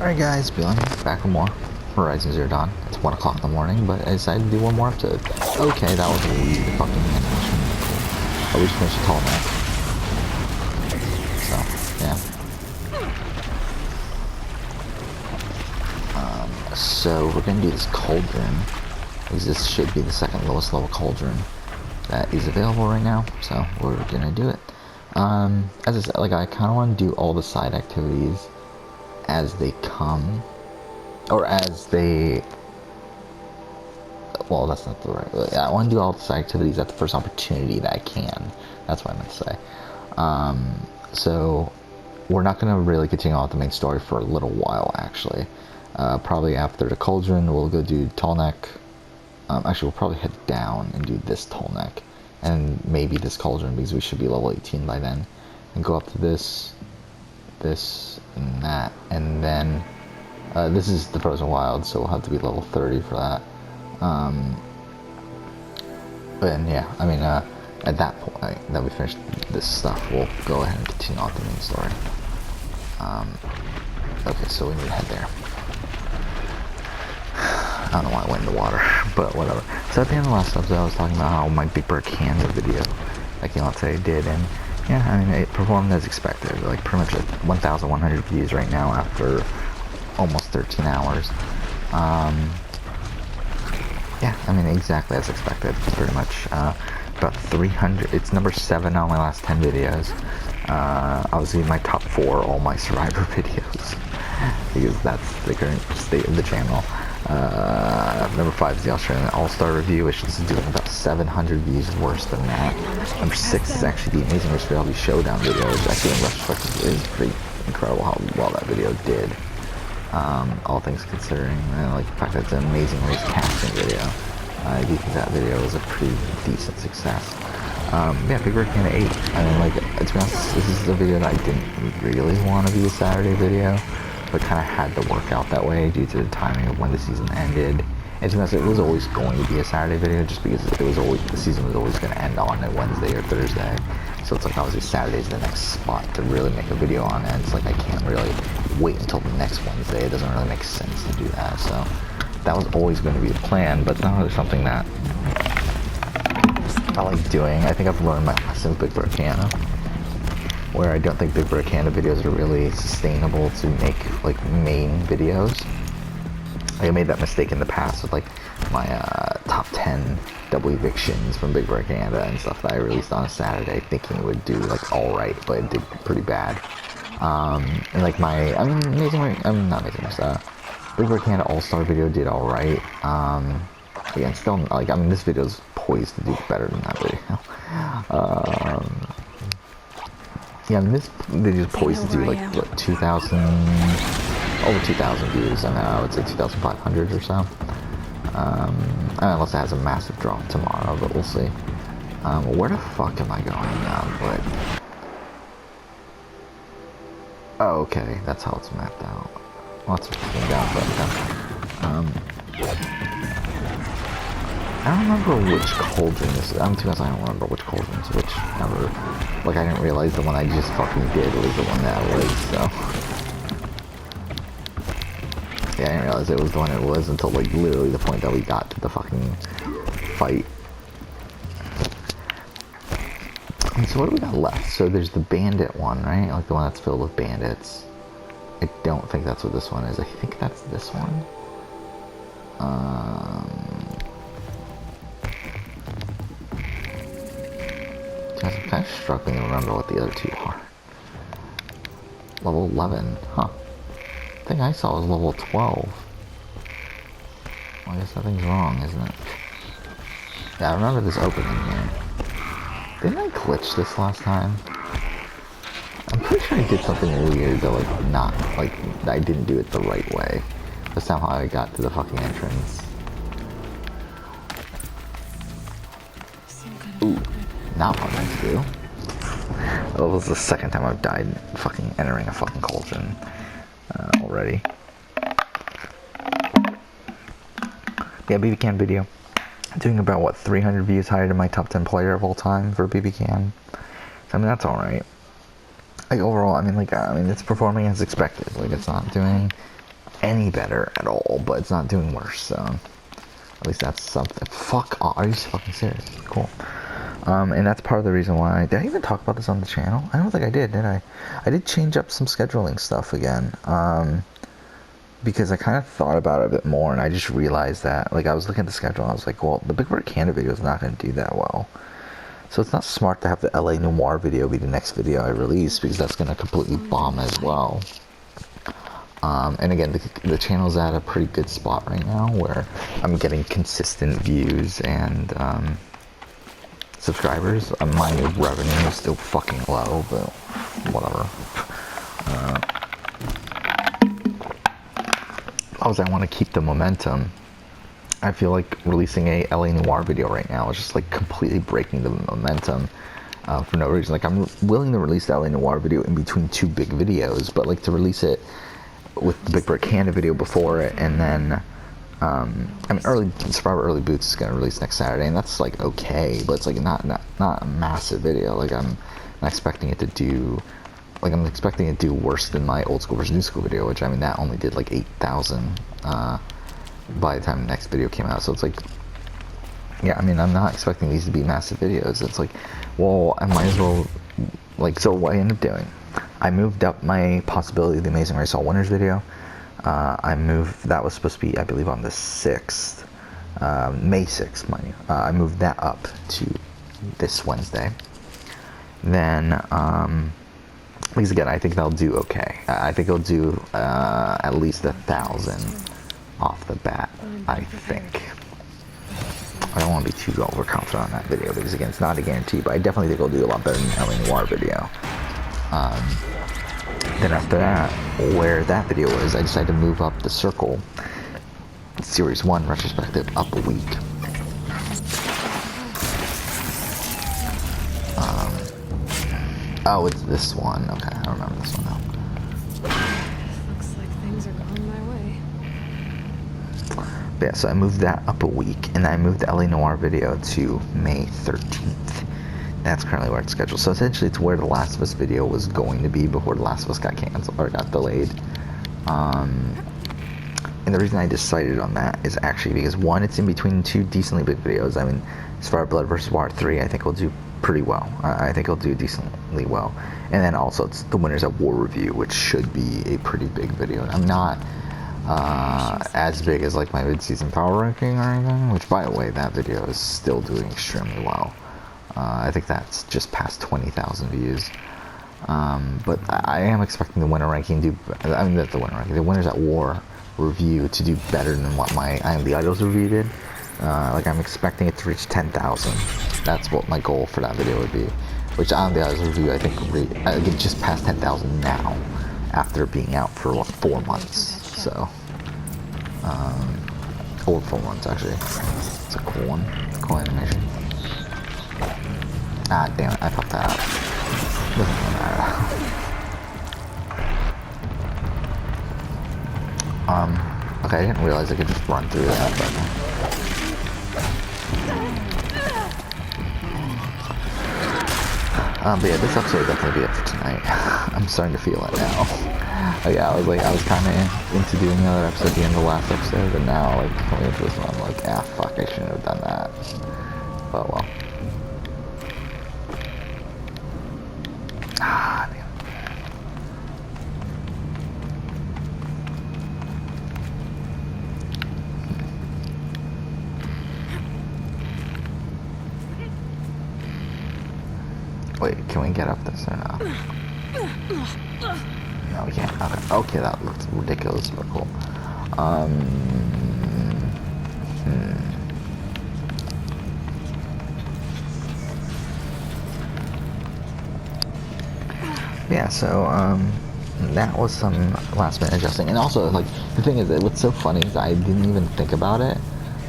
Alright guys, Bjorn, back with more Horizon Zero Dawn. It's 1 o'clock in the morning, but I decided to do one more episode. Okay, that was a weird fucking animation. Cool. We just finished the tall neck. So, yeah. So we're gonna do this Cauldron, because this should be the second lowest level Cauldron that is available right now, so we're gonna do it. As I said, like, I kinda wanna do all the side activities as they come, or as they, well, that's not the right, I want to do all the activities at the first opportunity that I can. That's what I meant to say. So we're not going to really continue on with the main story for a little while, actually. Probably after the Cauldron, we'll go do Tall Neck. Actually, we'll probably head down and do this Tall Neck, and maybe this Cauldron, because we should be level 18 by then, and go up to this, and that, and then this is the Frozen Wild, so we'll have to be level 30 for that. And yeah, I mean, at that point that we finish this stuff, we'll go ahead and continue on the main story. Okay, so we need to head there. I don't know why I went in the water, but whatever. So at the end of the last episode, I was talking about how my Big Bird Canada video that came out today did, and yeah, I mean, it performed as expected. Like, pretty much at 1,100 views right now after almost 13 hours. Yeah, I mean, exactly as expected, pretty much. About 300, it's number 7 on my last 10 videos. Obviously, my top 4, all my Survivor videos, because that's the current state of the channel. Number 5 is the Australian All-Star Review, which is doing about 700 views worse than that. Number 6 is actually the Amazing Race Reality Showdown video, which actually in retrospect is pretty incredible how well that video did. All things considering, like the fact that it's an Amazing Race casting video. I do think that video was a pretty decent success. Yeah, Big Bird Canada 8. I mean, like, to be honest, this is a video that I didn't really want to be a Saturday video, but kind of had to work out that way due to the timing of when the season ended. And to be honest, it was always going to be a Saturday video, just because it was always, the season was always going to end on a Wednesday or Thursday. So it's like, obviously Saturday's the next spot to really make a video on, and it's like I can't really wait until the next Wednesday. It doesn't really make sense to do that. So that was always going to be the plan, but now there's something that I like doing. I think I've learned my lesson with Big Bird Canada, where I don't think Big Bird Canada videos are really sustainable to make, like, main videos. Like, I made that mistake in the past with, like, my top 10 double evictions from Big Bird Canada and stuff that I released on a Saturday, thinking it would do, like, alright, but it did pretty bad. And, like, my, I mean, not Amazing Race, Big Bird Canada All-Star video did alright. Again, still, like, I mean, this video's poised to do better than that video. Yeah, I mean, this video is poised to do, like, what, 2,000, over 2,000 views. I mean, I would say 2,500 or so. Unless it has a massive drop tomorrow, but we'll see. Where the fuck am I going now? But oh, okay, that's how it's mapped out. Well, that's fucking down, but I don't remember which Cauldron this is. I'm too honest, I don't remember which Cauldron is which. Never, like, I didn't realize the one I just fucking did was the one that was, so. Yeah, I didn't realize it was the one it was until, like, literally the point that we got to the fucking fight. And so what do we got left? So there's the bandit one, right? Like, the one that's filled with bandits. I don't think that's what this one is. I think that's this one. I'm kind of struggling to remember what the other two are. Level 11, huh? The thing I saw was level 12. Well, I guess something's wrong, isn't it? Yeah, I remember this opening here. Didn't I glitch this last time? I'm pretty sure I did something weird that, like, not, like, I didn't do it the right way. That's not how I got to the fucking entrance. Ooh, not what I meant to do. Well, it was the second time I've died fucking entering a fucking Cauldron already. Yeah, BB Can video. Doing about, what, 300 views higher than my top 10 player of all time for BB Can. So, I mean, that's alright. Like, overall, I mean, it's performing as expected. Like, it's not doing any better at all, but it's not doing worse, so at least that's something. Fuck off. Are you fucking serious? Cool. And that's part of the reason why. Did I even talk about this on the channel? I don't think I did I? I did change up some scheduling stuff again. Because I kind of thought about it a bit more, and I just realized that, like, I was looking at the schedule, and I was like, well, the Big Bird Canada video is not going to do that well. So it's not smart to have the LA Noire video be the next video I release, because that's going to completely bomb as well. And again, the channel's at a pretty good spot right now, where I'm getting consistent views and subscribers. My revenue is still fucking low, but whatever. I want to keep the momentum. I feel like releasing a LA Noire video right now is just like completely breaking the momentum for no reason. Like, I'm willing to release the LA Noire video in between two big videos, but like to release it with the Big Bird Canada video before it, and then I mean, Survivor Early Boots is gonna release next Saturday, and that's like okay, but it's like not a massive video. Like, I'm not expecting it to do. Like, I'm expecting it to do worse than my old school versus new school video, which, I mean, that only did like 8,000 by the time the next video came out. So it's like, yeah, I mean, I'm not expecting these to be massive videos. It's like, well, I might as well, like, so what I ended up doing, I moved up my Possibility of the Amazing Race All Winners video. That was supposed to be, I believe, on the 6th, May 6th, mind you. I moved that up to this Wednesday. Then, because again, I think they'll do okay. I think it'll do at least 1,000 off the bat, I think. I don't want to be too overconfident on that video, because again, it's not a guarantee, but I definitely think it'll do a lot better than the LA Noire video. Then after that, where that video is, I decided to move up the Circle Series 1 retrospective up a week. Oh, it's this one. Okay, I don't remember this one now. Looks like things are going my way. But yeah, so I moved that up a week, and then I moved the LA Noire video to May 13th. That's currently where it's scheduled. So essentially, it's where the Last of Us video was going to be before the Last of Us got canceled or got delayed. And the reason I decided on that is actually because, one, it's in between two decently big videos. I mean, as far as Blood vs. Water 3, I think we'll do pretty well. I think it'll do decently well. And then also, it's the Winners at War review, which should be a pretty big video. And I'm not as big as like my mid-season power ranking or anything, which, by the way, that video is still doing extremely well. I think that's just past 20,000 views. But I am expecting the winner ranking the Winners at War review to do better than what my I Am the Idols review did. Like, I'm expecting it to reach 10,000. That's what my goal for that video would be. Which I Am the Idols review, I think, I get just past 10,000 now, after being out for what, 4 months. So, over 4 months actually. It's a cool one, cool animation. Ah, damn it, I fucked that up. Doesn't really matter. Okay, I didn't realize I could just run through that, but... But yeah, this episode will definitely be it for tonight. I'm starting to feel it now. Yeah, I was kind of into doing another episode at the end of the last episode, but now, like, coming into this one, I'm like, ah, fuck, I shouldn't have done that. But well. Ah, damn. Wait, can we get up this or no? No, we can't. Okay, okay, that looks ridiculous, but cool. Yeah, so, that was some last minute adjusting. And also, like, the thing is that what's so funny is I didn't even think about it.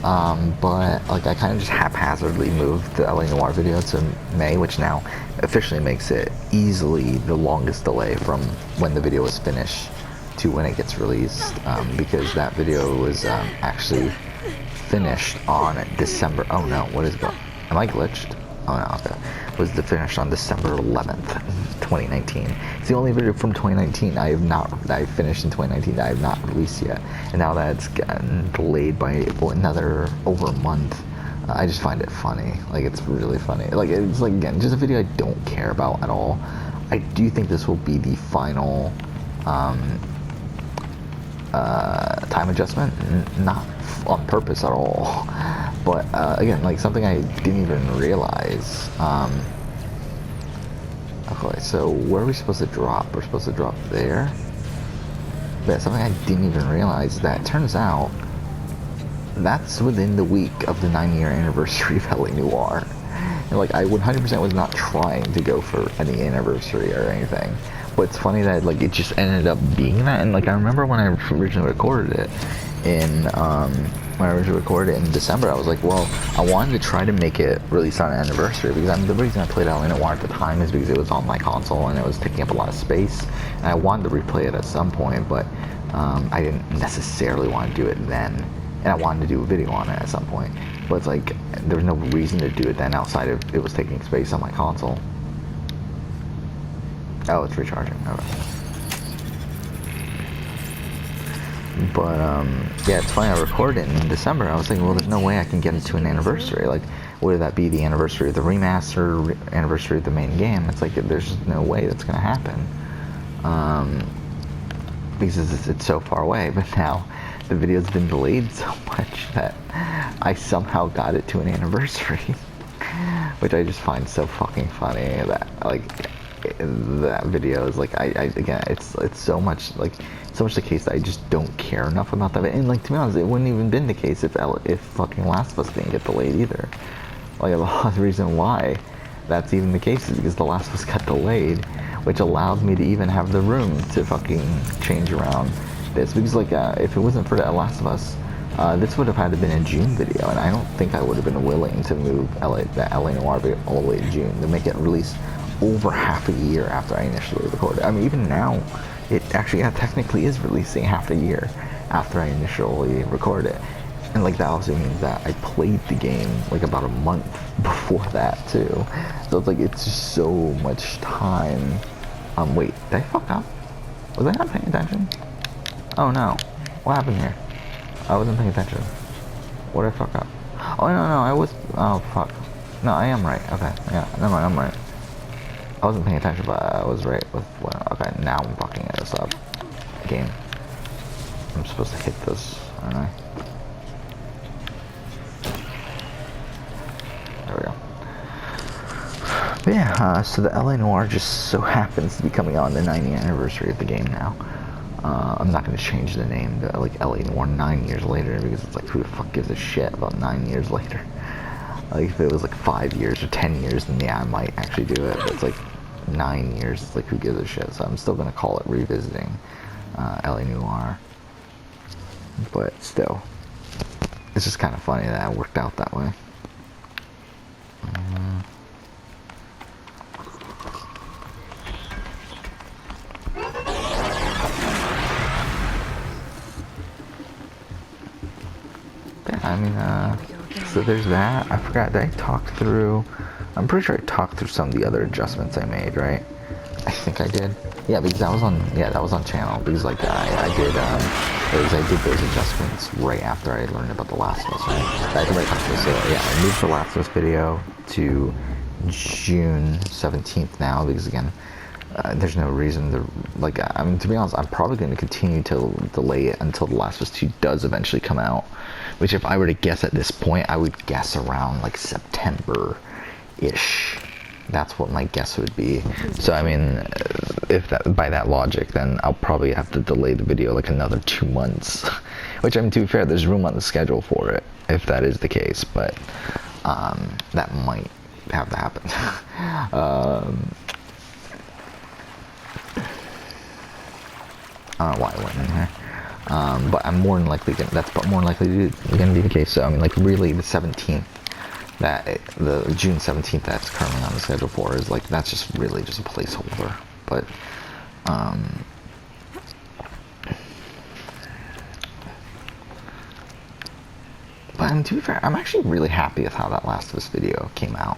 But, like, I kind of just haphazardly moved the LA Noire video to May, which now officially makes it easily the longest delay from when the video was finished to when it gets released, because that video was actually finished on December. Oh no, what is going? Am I glitched? Oh no, okay. Was finished on December 11th, 2019. It's the only video from 2019 that I finished in 2019 that I have not released yet. And now that it's gotten delayed by another over a month, I just find it funny. Like, it's really funny. Like, it's like, again, just a video I don't care about at all. I do think this will be the final time adjustment, not on purpose at all, but again, like something I didn't even realize. Okay, so where are we supposed to drop? We're supposed to drop there. But something I didn't even realize, that turns out that's within the week of the 9-year anniversary of LA Noire. And like, I 100% was not trying to go for any anniversary or anything. But it's funny that like it just ended up being that. And like, I remember when I originally recorded it in December, I was like, well, I wanted to try to make it release on an anniversary, because the reason I played LA Noire at the time is because it was on my console and it was taking up a lot of space, and I wanted to replay it at some point, but I didn't necessarily want to do it then, and I wanted to do a video on it at some point, but it's like there was no reason to do it then outside of it was taking space on my console. Oh, it's recharging. Okay. But yeah, it's funny, I recorded it in December. I was thinking, well, there's no way I can get it to an anniversary. Like, would that be the anniversary of the remaster, anniversary of the main game? It's like, there's just no way that's gonna happen, because it's so far away. But now the video's been delayed so much that I somehow got it to an anniversary, which I just find so fucking funny. That like that video is like, I again, it's so much like. So much the case that I just don't care enough about that. And like, to be honest, it wouldn't even been the case if fucking Last of Us didn't get delayed either. Like, a lot of the reason why that's even the case is because The Last of Us got delayed, which allowed me to even have the room to fucking change around this. Because like, if it wasn't for The Last of Us, this would have had to been a June video, and I don't think I would have been willing to move the LA Noire video all the way to June to make it release over half a year after I initially recorded. I mean, even now, it actually, yeah, technically is releasing half a year after I initially recorded it. And like, that also means that I played the game like about a month before that too. So it's like, it's just so much time. Wait, did I fuck up? Was I not paying attention? Oh no, what happened here? I wasn't paying attention. What did I fuck up? Oh no, I was, oh fuck. No, I am right, okay, yeah, never mind, I'm right. I wasn't paying attention, but I was right with what, okay, now I'm fucking this up. Game. I'm supposed to hit this, aren't I? There we go. But yeah, so the LA Noire just so happens to be coming on the 90th anniversary of the game now. I'm not going to change the name to like LA Noire 9 years later, because it's like, who the fuck gives a shit about 9 years later? Like, if it was like 5 years or 10 years, then yeah, I might actually do it. But it's like 9 years, it's like, who gives a shit? So I'm still gonna call it Revisiting LA Noire. But still, it's just kind of funny that it worked out that way. Yeah, I mean, so there's that. I forgot, did I talk through, I'm pretty sure I talked through some of the other adjustments I made, right? I think I did. Yeah, because that was on channel, because like I did those adjustments right after I learned about The Last of Us, right? Right after, so yeah, I moved The Last of Us video to June 17th now, because again, there's no reason to, like, I mean, to be honest, I'm probably going to continue to delay it until The Last of Us 2 does eventually come out, which, if I were to guess at this point, I would guess around like September-ish. That's what my guess would be. So I mean, if that, by that logic, then I'll probably have to delay the video like another 2 months. Which, I mean, to be fair, there's room on the schedule for it, if that is the case, but that might have to happen. I don't know why I went in here. But I'm more than likely that's more than likely gonna be the case. So I mean, like, really, the 17th, the June 17th that's currently on the schedule for is like, that's just really just a placeholder. But I mean, to be fair, I'm actually really happy with how that Last of Us video came out.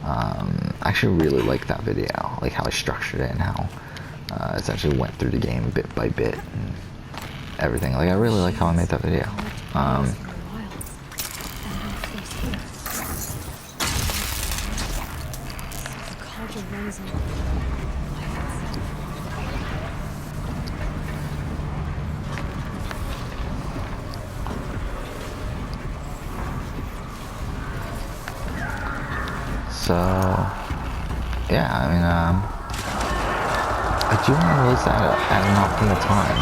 I actually really like that video, like how I structured it and how essentially went through the game bit by bit and everything. Like I really like how I made that video. So, yeah, I mean, I do want to release that at an optimal time.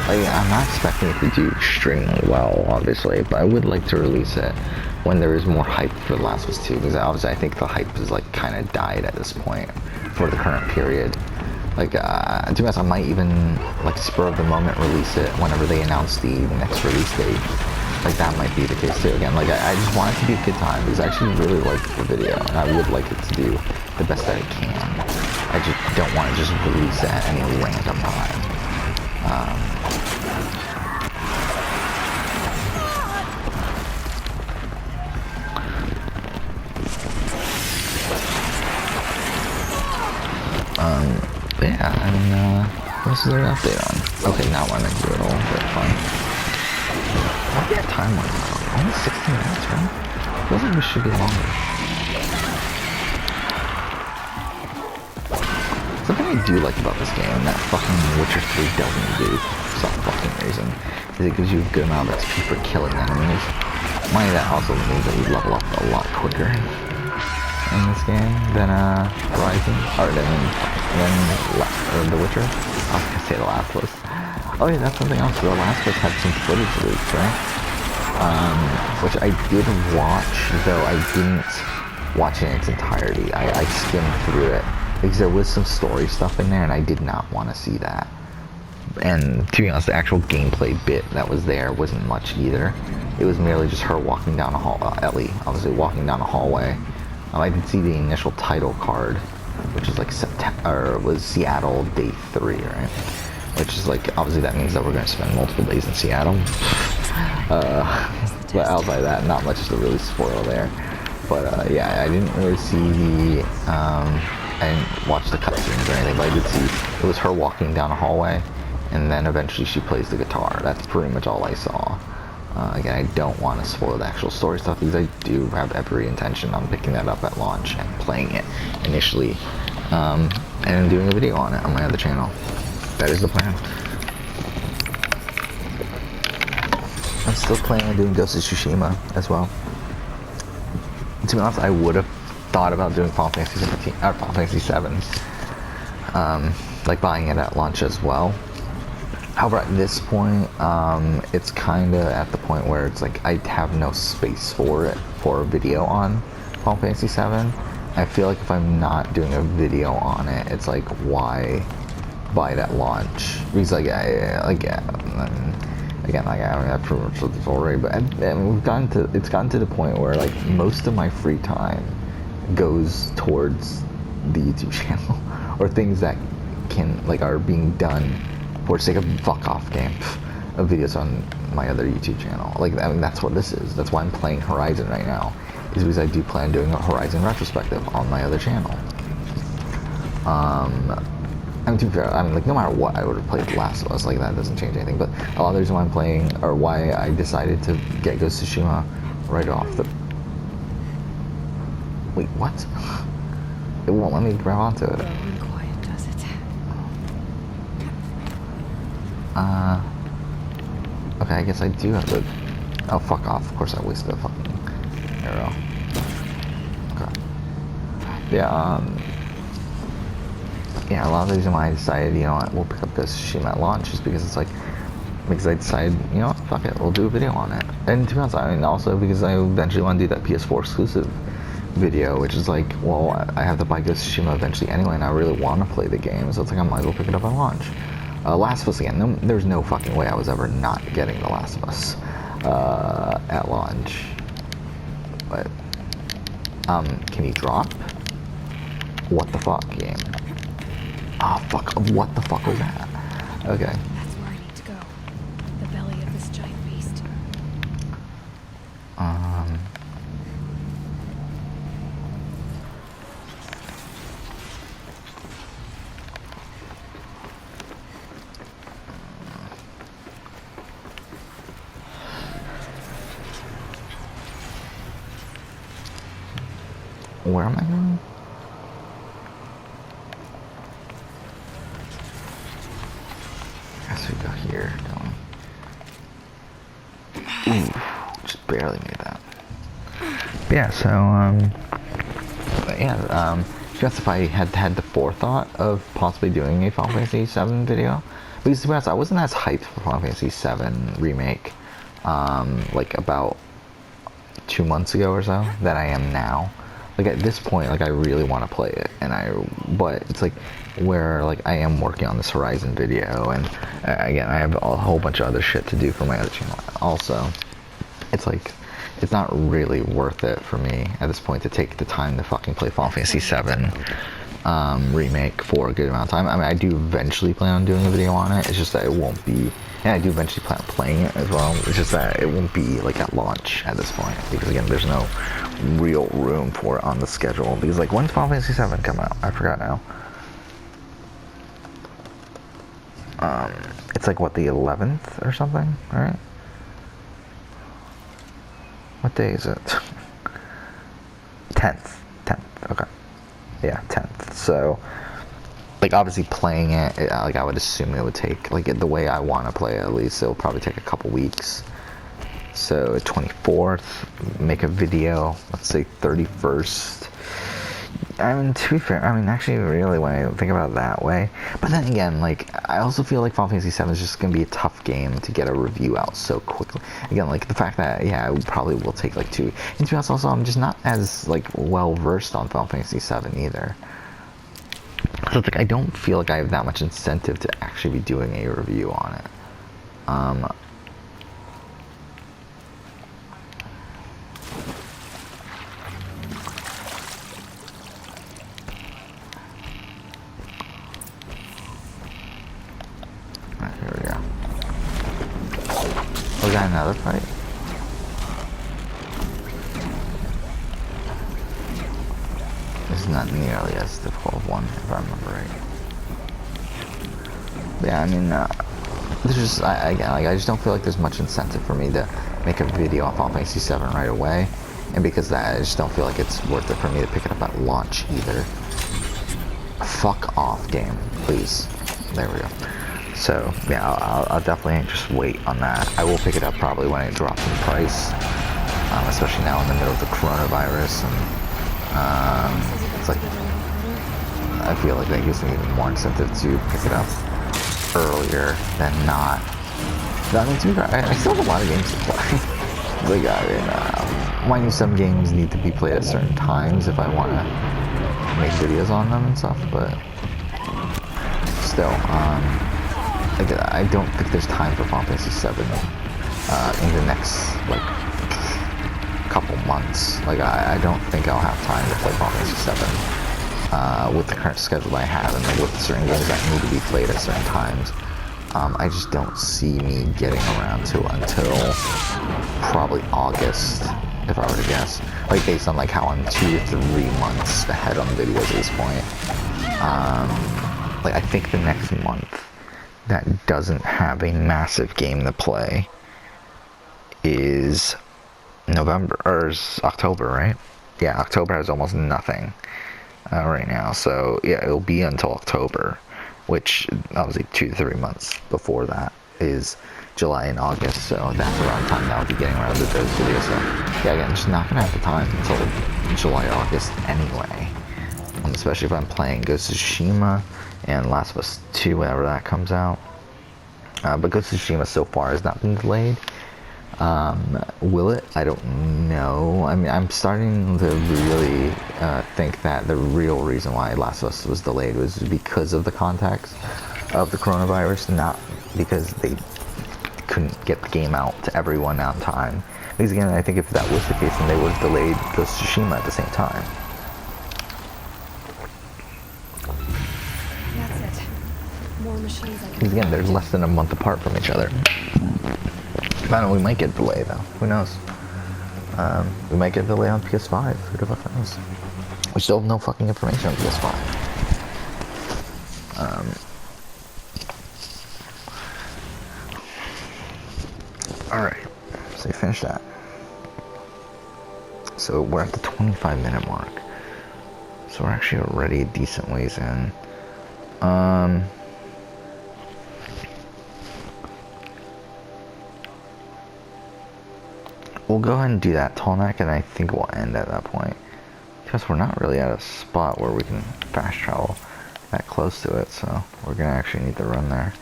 Like, I'm not expecting it to do extremely well, obviously, but I would like to release it when there is more hype for The Last of Us 2, because obviously I think the hype is, like, kind of died at this point for the current period. Like, to be honest, I might even, like, spur of the moment release it whenever they announce the next release date. Like, that might be the case too. Again, like, I just want it to be a good time because I actually really like the video and I would like it to do the best that it can. I just don't want to just release it at any random time. But yeah, I mean, what else is there to update on? Okay, not one I do at all, but fine. What's that time on? Only 16 minutes, right? Feels like we should be longer. Something I do like about this game that fucking Witcher 3 doesn't do for some fucking reason is it gives you a good amount of XP for killing enemies. Mind that also means that you level up a lot quicker in this game than Horizon, or than The Witcher. I was gonna say The Last of Us. Oh yeah, that's something else. The Last of Us had some footage leaks, right? Which I did watch, though I didn't watch it in its entirety. I skimmed through it because there was some story stuff in there, and I did not want to see that. And to be honest, the actual gameplay bit that was there wasn't much either. It was merely just her walking down a hall. Ellie, obviously walking down a hallway. I did see the initial title card, which is like September, or was Seattle Day 3, right? Which is like, obviously that means that we're going to spend multiple days in Seattle. But outside of that, not much to really spoil there. But yeah, I didn't really see the, I didn't watch the cutscenes or anything, but I did see it was her walking down a hallway, and then eventually she plays the guitar. That's pretty much all I saw. Again, I don't want to spoil the actual story stuff because I do have every intention on picking that up at launch and playing it initially, and then doing a video on it on my other channel. That is the plan. I'm still planning on doing Ghost of Tsushima as well. To be honest, I would have thought about doing Final Fantasy 17 or Final Fantasy 7, like buying it at launch as well. However, at this point, it's kind of at the point where it's like I have no space for it for a video on Final Fantasy 7. I feel like if I'm not doing a video on it, it's like why buy it at launch? Because like again, like I mean, I've pretty much said this already, but it's gotten to the point where like most of my free time goes towards the YouTube channel or things that can like are being done for the sake of fuck off game of videos on my other YouTube channel. Like, I mean, that's what this is. That's why I'm playing Horizon right now, is because I do plan on doing a Horizon retrospective on my other channel. I mean, to be fair, I mean, like, no matter what, I would have played The Last of Us. Like, that doesn't change anything. But a lot of the reason why I'm playing, or why I decided to get Ghost of Tsushima right off the... Wait, what? It won't let me grab onto it. Okay, I guess I do have to... Oh, fuck off. Of course I wasted a fucking arrow. Okay. Yeah, yeah, a lot of the reason why I decided, you know what, we'll pick up Ghost of Tsushima at launch is because it's like, because I decided, you know what, fuck it, we'll do a video on it. And to be honest, I mean, also because I eventually want to do that PS4 exclusive video, which is like, well, I have to buy Ghost of Tsushima eventually anyway, and I really want to play the game, so it's like I might as well pick it up at launch. Last of Us, again, there's no fucking way I was ever not getting The Last of Us at launch. But, can you drop? What the fuck, game? Oh, fuck, what the fuck was that? Okay. That's where I need to go. The belly of this giant beast. where am I going? I guess we go here, don't we? Ooh, just barely made that. But yeah, so, just if I had the forethought of possibly doing a Final Fantasy VII video. Because to be honest, I wasn't as hyped for Final Fantasy VII Remake, like about 2 months ago or so, that I am now. Like at this point, like I really want to play it, but it's like where like I am working on this Horizon video, and again I have a whole bunch of other shit to do for my other channel. Also, it's like it's not really worth it for me at this point to take the time to fucking play Final Fantasy VII Remake for a good amount of time. I mean, I do eventually plan on doing a video on it. It's just that it won't be, and I do eventually plan on playing it as well. It's just that it won't be like at launch at this point, because again, there's no real room for it on the schedule. Because like, when's Final Fantasy VII come out? I forgot now. It's like what, the 11th or something, right? What day is it? 10th. Okay. Yeah, 10th. So, like, obviously playing it, like, I would assume it would take, like, the way I want to play it, at least, it'll probably take a couple weeks. So, 24th, make a video, let's say 31st. I mean, to be fair, I mean, actually, really, when I think about it that way, but then again, like, I also feel like Final Fantasy VII is just going to be a tough game to get a review out so quickly. Again, like, the fact that, yeah, it probably will take, like, 2 weeks. And to be honest, also, I'm just not as, like, well-versed on Final Fantasy VII either. So it's like, I don't feel like I have that much incentive to actually be doing a review on it. Here we go. Oh, we got another fight. This is not nearly as difficult of one, if I remember right. Yeah, I mean, there's just, again, like, I just don't feel like there's much incentive for me to make a video on Final Fantasy VII right away. And because of that, I just don't feel like it's worth it for me to pick it up at launch either. Fuck off, game, please. There we go. So, yeah, I'll definitely just wait on that. I will pick it up probably when it drops in price, especially now in the middle of the coronavirus. And it's like, I feel like that gives me even more incentive to pick it up earlier than not. But, I mean, to be fair, I still have a lot of games to play. Like, I mean, mind you, some games need to be played at certain times if I want to make videos on them and stuff, but still, like, I don't think there's time for Final Fantasy VII in the next, like, couple months. Like, I don't think I'll have time to play Final Fantasy VII with the current schedule I have, and like, with certain games that need to be played at certain times. I just don't see me getting around to it until probably August, if I were to guess. Like, based on like how I'm 2 to 3 months ahead on videos at this point. Like, I think the next month that doesn't have a massive game to play is November, or is October, right? Yeah, October has almost nothing right now, so yeah, it'll be until October, which obviously 2 to 3 months before that is July and August, so that's around the time that I'll be getting around to those videos. So yeah, again, just not gonna have the time until July, August anyway, especially if I'm playing Ghost of Tsushima and Last of Us 2 whenever that comes out. But Ghost of Tsushima so far has not been delayed. Will it? I don't know. I mean, I'm starting to really think that the real reason why Last of Us was delayed was because of the context of the coronavirus, not because they couldn't get the game out to everyone on time. Because again, I think if that was the case, then they would have delayed Ghost of Tsushima at the same time. That's it. More machines. Because again, they're less than a month apart from each other. I don't know, we might get a delay though. Who knows? We might get a delay on PS5. Who the fuck knows? We still have no fucking information on PS5. Alright, so you finished that. So we're at the 25-minute mark. So we're actually already a decent ways in. We'll go ahead and do that tall neck, and I think we'll end at that point. Because we're not really at a spot where we can fast travel that close to it, so we're gonna actually need to run there.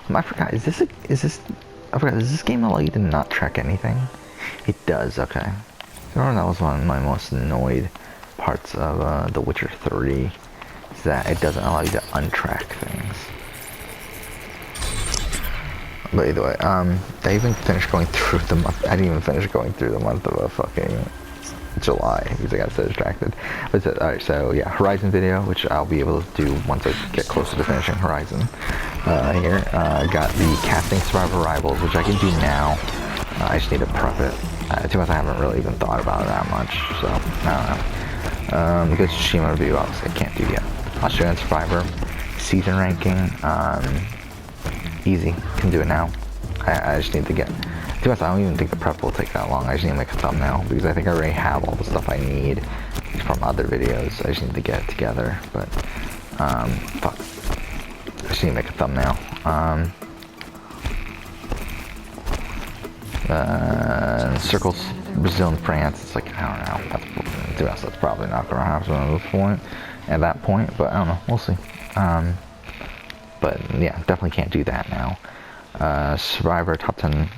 I forgot, I forgot, does this game allow you to not track anything? It does, okay. I remember that was one of my most annoyed parts of The Witcher 3, is that it doesn't allow you to untrack things. But either way, I even finished going through the month, I didn't even finish going through the month of fucking July, because I got so distracted. But alright, so yeah, Horizon video, which I'll be able to do once I get closer to finishing Horizon. Here, got the Casting Survivor Rivals, which I can do now. I just need to prep it. Too much I haven't really even thought about it that much, so I don't know. Because Tsushima review, obviously I can't do yet. Australian Survivor, season ranking, easy, can do it now. I just need to get, to be honest, I don't even think the prep will take that long. I just need to make a thumbnail, because I think I already have all the stuff I need from other videos. I just need to get it together, but, fuck. I just need to make a thumbnail. Circles, Brazil and France, it's like, I don't know, that's probably not going to happen at this point, but I don't know, we'll see. But yeah, definitely can't do that now. Survivor top 10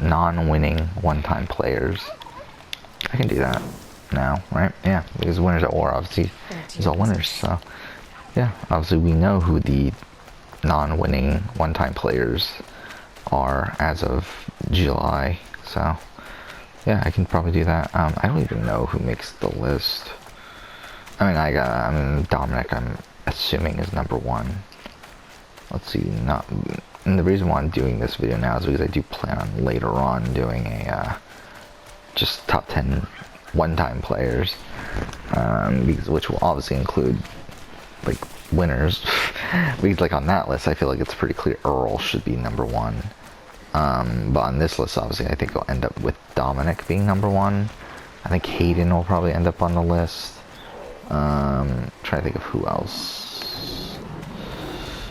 non-winning one-time players. I can do that now, right? Yeah, because winners at war, obviously, is all winners, so yeah, obviously we know who the non-winning one-time players are as of July, so yeah, I can probably do that. I don't even know who makes the list. I mean, Dominic, I'm assuming, is number 1. Let's see, and the reason why I'm doing this video now is because I do plan on later on doing a, just top 10 one-time players, which will obviously include, like, winners, because, like, on that list, I feel like it's pretty clear Earl should be number 1, but on this list, obviously, I think it'll end up with Dominic being number 1, I think Hayden will probably end up on the list, trying to think of who else.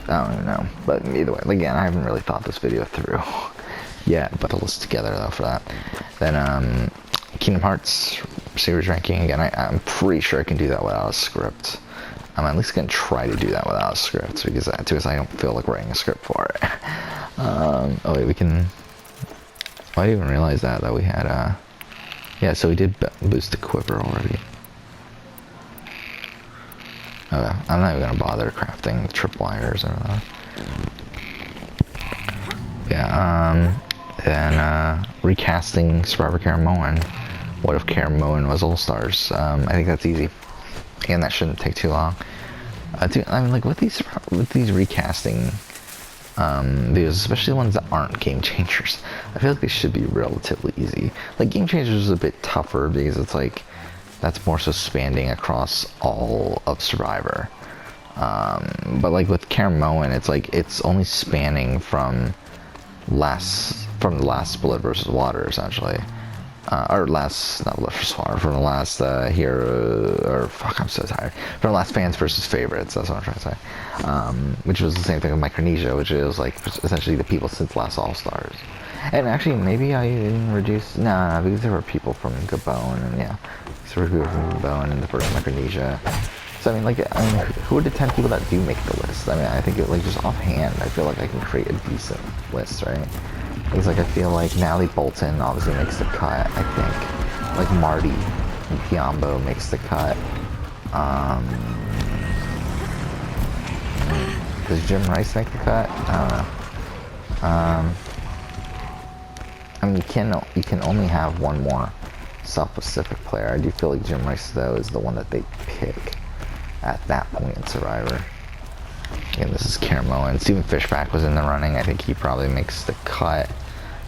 I don't even know, but either way, again, I haven't really thought this video through yet, but I'll list together though for that. Then Kingdom Hearts series ranking, again, I'm pretty sure I can do that without a script. I'm at least gonna try to do that without a script, because I don't feel like writing a script for it. Oh wait, we can, I didn't even realize that we had, yeah, so we did boost the quiver already. Okay, I'm not even gonna bother crafting tripwires or that. Yeah, then recasting Survivor Karen Moen. What if Karen Moen was All Stars? I think that's easy. Again, that shouldn't take too long. I mean, like with these recasting videos, especially ones that aren't game changers, I feel like they should be relatively easy. Like game changers is a bit tougher because it's like, that's more so spanning across all of Survivor. But like with Karen Moen, it's like it's only spanning from the last Blood versus Water, essentially. Or last, not Blood versus Water, from the last hero, or fuck, I'm so tired. From the last Fans versus Favorites, that's what I'm trying to say. Which was the same thing with Micronesia, which is like essentially the people since last All Stars. And actually, maybe I didn't reduce, no, because there were people from Gabon, and yeah, there were people from Gabon and the first Micronesia. So I mean, who are the 10 people that do make the list? I mean, I think like just offhand, I feel like I can create a decent list, right? Because like I feel like Natalie Bolton obviously makes the cut. I think like Marty and Piombo makes the cut. Does Jim Rice make the cut? I don't know. I mean, you can only have one more South-Pacific player. I do feel like Jim Rice though is the one that they pick at that point in Survivor. Again, this is Karen Moen. Steven Fishback was in the running. I think he probably makes the cut.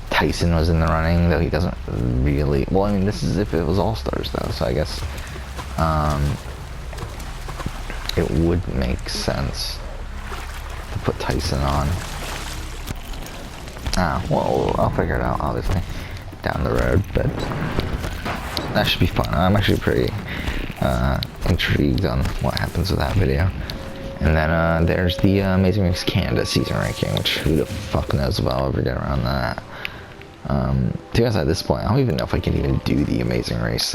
Tyson was in the running, though he doesn't really. Well, I mean, this is if it was All Stars though, so I guess it would make sense to put Tyson on. Well, I'll figure it out, obviously, down the road, but that should be fun. I'm actually pretty intrigued on what happens with that video. And then there's the Amazing Race Canada season ranking, which who the fuck knows if I'll ever get around that. To be honest, at this point, I don't even know if I can even do the Amazing Race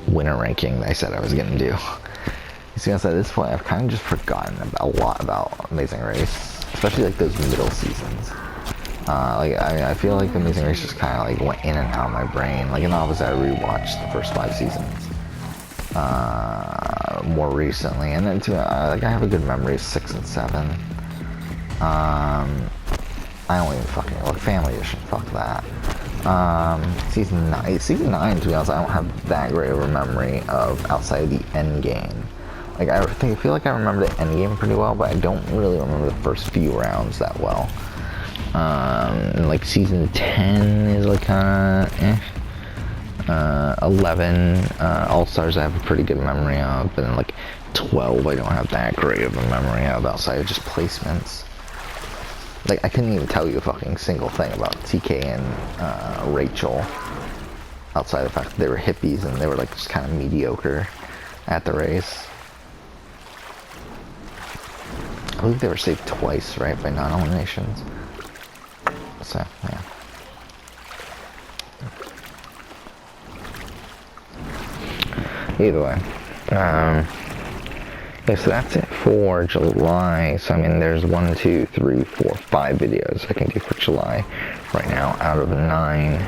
winner ranking that I said I was gonna do. To be honest, at this point, I've kind of just forgotten a lot about Amazing Race, especially like those middle seasons. I feel like the Amazing Race just kind of like went in and out of my brain. Like, and obviously I rewatched the first 5 seasons more recently, and then too, like I have a good memory of 6 and 7. I don't even fucking look Family Edition. Fuck that. Season 9. To be honest, I don't have that great of a memory of outside of the end game. Like I feel like I remember the end game pretty well, but I don't really remember the first few rounds that well. And like season 10 is like kinda 11 All Stars I have a pretty good memory of, but then like 12 I don't have that great of a memory of outside of just placements. Like I couldn't even tell you a fucking single thing about TK and Rachel outside of the fact that they were hippies and they were like just kind of mediocre at the race. I believe they were saved twice, right, by non-eliminations. So, yeah. Either way. Yeah, so that's it for July. So, I mean, there's 1, 2, 3, 4, 5 videos I can do for July right now out of 9.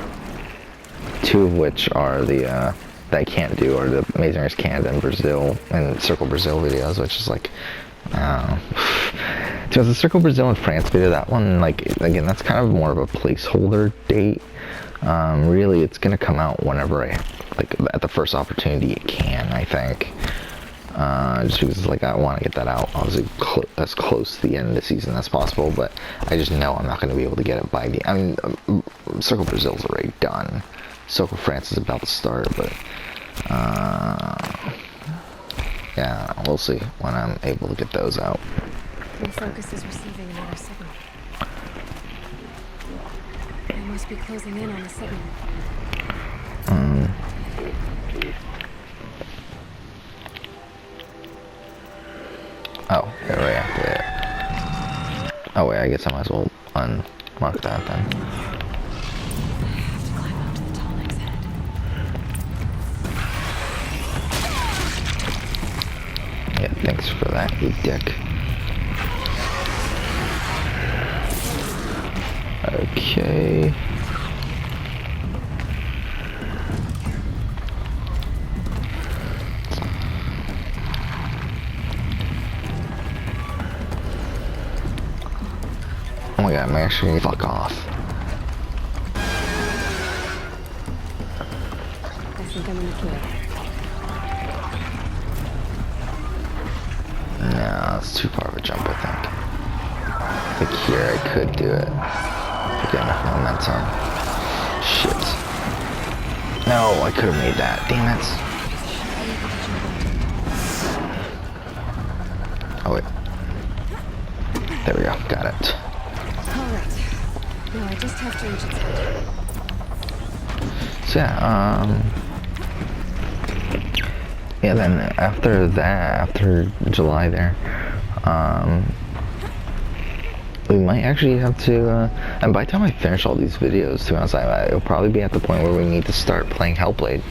2 of which are the, that I can't do are the Amazing Race Canada and Brazil and Circle Brazil videos, which is like, so the Circle Brazil and France video, that one, like, again, that's kind of more of a placeholder date. Really, it's gonna come out whenever like, at the first opportunity it can, I think. Just because, like, I want to get that out, obviously, as close to the end of the season as possible, but I just know I'm not going to be able to get it by the, I mean, Circle Brazil's already done. Circle France is about to start, but, yeah, we'll see when I'm able to get those out. Focus is receiving another signal. They must be closing in on the signal. Oh, yeah, right after that. Oh wait, I guess I might as well unmark that then. I have to climb up to the tall lake's head. Yeah, thanks for that, you dick. Okay. Oh my god, I'm actually fuck off. I think I'm gonna kill it. No, it's too far of a jump, I think. I think here I could do it. Get enough momentum. Shit. No, I could have made that. Damn it. Oh wait. There we go. Got it. Alright. Now I just have to reach its head. So yeah, then after that, after July there, we might actually have to, and by the time I finish all these videos, to be honest, it'll probably be at the point where we need to start playing Hellblade.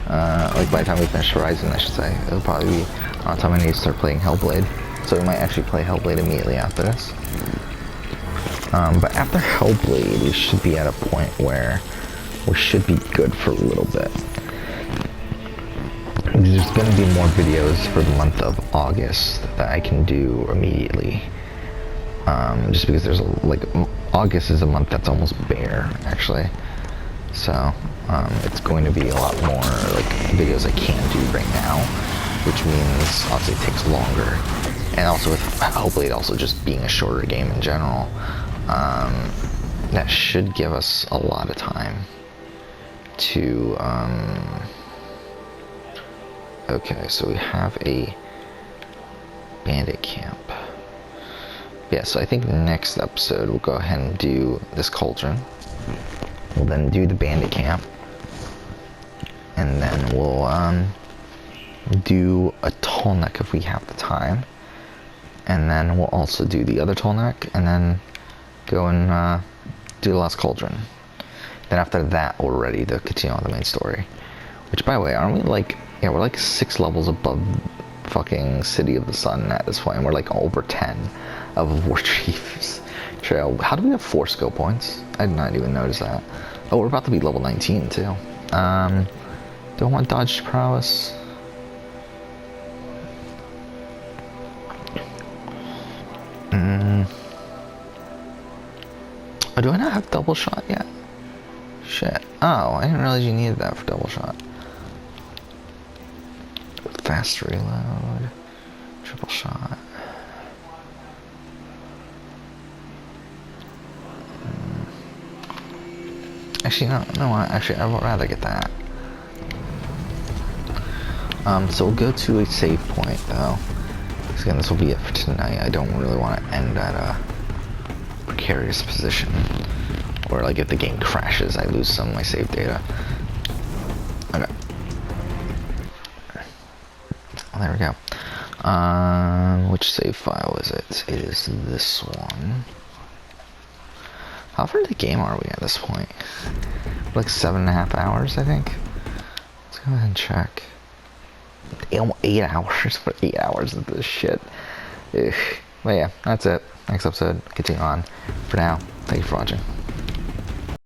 Like by the time we finish Horizon, I should say, it'll probably be on time I need to start playing Hellblade. So we might actually play Hellblade immediately after this. But after Hellblade, we should be at a point where we should be good for a little bit. There's going to be more videos for the month of August that I can do immediately. Just because there's like August is a month that's almost bare actually, so it's going to be a lot more like videos I can't do right now, which means obviously it takes longer, and also with Hellblade also just being a shorter game in general, that should give us a lot of time to okay, so we have a bandit camp. Yeah, so I think next episode we'll go ahead and do this Cauldron. We'll then do the bandit camp. and then we'll do a tall neck if we have the time, and then we'll also do the other tall neck, and then go and do the last Cauldron. Then after that, we're ready to continue on the main story. Which, by the way, aren't we like, yeah, we're like 6 levels above fucking City of the Sun at this point, and we're like over 10 of War Chief's Trail. How do we have 4 skill points? I did not even notice that. Oh, we're about to be level 19 too. Do I want dodge prowess? Oh, do I not have double shot yet? Shit. Oh, I didn't realize you needed that for double shot. Fast reload. Triple shot. Actually, no, actually, I would rather get that. So we'll go to a save point, though. Because again, this will be it for tonight. I don't really want to end at a precarious position. Or, like, if the game crashes, I lose some of my save data. Okay. Well, there we go. Which save file is it? It is this one. How far into the game are we at this point? Like 7.5 hours, I think. Let's go ahead and check. 8 hours for 8 hours of this shit. Ugh. But yeah, that's it. Next episode, continue on. For now, thank you for watching.